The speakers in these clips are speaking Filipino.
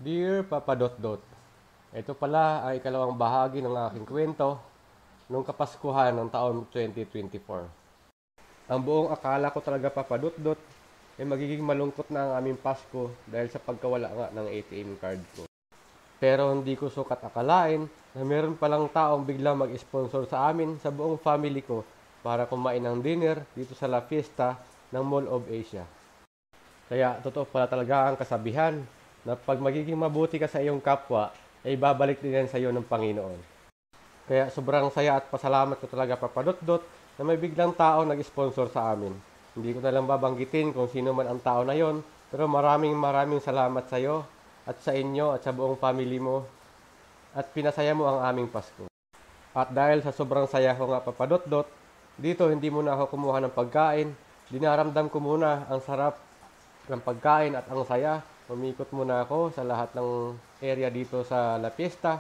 Dear Papa Dot Dot, ito pala ay ikalawang bahagi ng aking kwento nung Kapaskuhan ng taon 2024. Ang buong akala ko talaga Papa Dot Dot ay magiging malungkot na ang aming Pasko dahil sa pagkawala nga ng ATM card ko. Pero hindi ko sukat akalain na meron palang taong biglang mag-sponsor sa amin sa buong family ko para kumain ng dinner dito sa La Fiesta ng Mall of Asia. Kaya totoo pala talaga ang kasabihan na pag magiging mabuti ka sa iyong kapwa, ay babalik din yan sa iyo ng Panginoon. Kaya sobrang saya at pasalamat ko talaga Papadot-dot na may biglang tao nag-sponsor sa amin. Hindi ko na lang babanggitin kung sino man ang tao na yon, pero maraming salamat sa iyo at sa inyo at sa buong family mo at pinasaya mo ang aming Pasko. At dahil sa sobrang saya ko nga Papadot-dot, dito hindi muna ako kumuha ng pagkain, dinaramdam ko muna ang sarap ng pagkain at ang saya. Umikot muna ako sa lahat ng area dito sa La Fiesta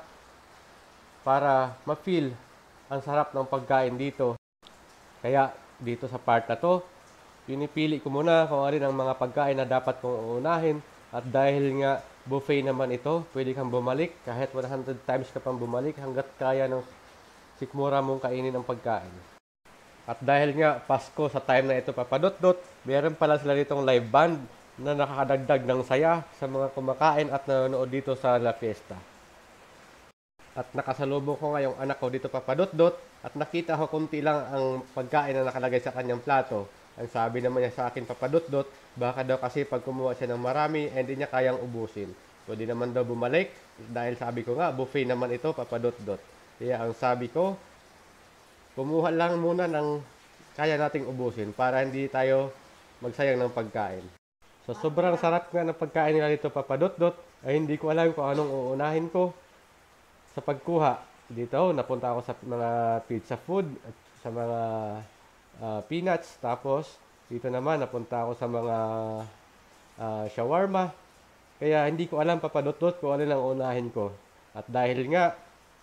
para ma-feel ang sarap ng pagkain dito. Kaya dito sa part na to, pinipili ko muna kung alin ang mga pagkain na dapat kong uunahin. At dahil nga buffet naman ito, pwede kang bumalik kahit 100 times ka pang bumalik hanggat kaya ng sikmura mong kainin ang pagkain. At dahil nga Pasko sa time na ito Papadot-dot, meron pala sila ditong live band na nakakadagdag ng saya sa mga kumakain at nanonood dito sa La Fiesta. At nakasalubong ko nga yung anak ko dito Papadot-dot at nakita ko kunti lang ang pagkain na nakalagay sa kanyang plato. Ang sabi naman niya sa akin Papadot-dot, baka daw kasi pag kumuha siya ng marami, hindi niya kayang ubusin. Pwede naman daw bumalik dahil sabi ko nga buffet naman ito Papadot-dot. Kaya ang sabi ko, kumuha lang muna ng kaya nating ubusin para hindi tayo magsayang ng pagkain. So sobrang sarap nga ng pagkain nila dito Papadot-dot ay hindi ko alam kung anong uunahin ko sa pagkuha. Dito napunta ako sa mga pizza food at sa mga peanuts. Tapos dito naman napunta ako sa mga shawarma. Kaya hindi ko alam Papadot-dot kung ano lang uunahin ko. At dahil nga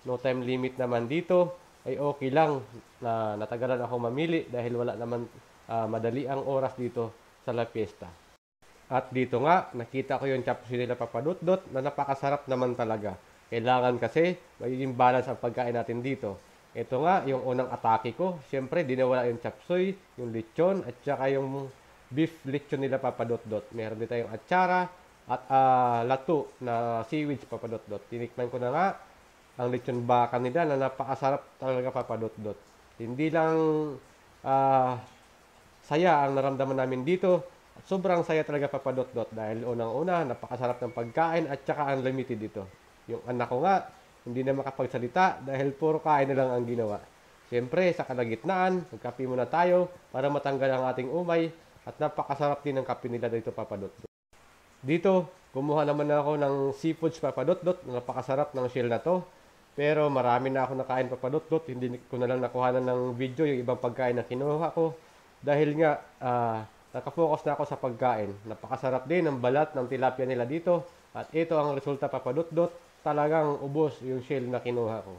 no time limit naman dito ay okay lang na natagalan ako mamili dahil wala naman madali ang oras dito sa La Fiesta. At dito nga, nakita ko yung chapsuy nila Papadot-dot na napakasarap naman talaga. Kailangan kasi magiging balance ang pagkain natin dito. Ito nga, yung unang atake ko. Siyempre, di nawala yung chapsuy, yung lechon, at saka yung beef lechon nila Papadot-dot. Meron din tayong atsara at lato na seaweed Papadot-dot. Tinikman ko na nga ang lechon baka nila na napakasarap talaga Papadot-dot. Hindi lang saya ang naramdaman namin dito. Sobrang saya talaga Papadot-dot dahil unang-una napakasarap ng pagkain at saka unlimited ito. Yung anak ko nga hindi na makapagsalita dahil puro kain na lang ang ginawa. Siyempre sa kalagitnaan, magkape muna tayo para matanggal ang ating umay at napakasarap din ng kape nila dito Papadot-dot. Dito, kumuha naman ako ng seafoods Papadot-dot, napakasarap ng shell na to. Pero marami na ako nakain Papadot-dot, hindi ko na lang nakuhanan ng video yung ibang pagkain na kinuha ko dahil nga nakafocus na ako sa pagkain. Napakasarap din ang balat ng tilapia nila dito. At ito ang resulta Papadot-dot. Talagang ubos yung shell na kinuha ko.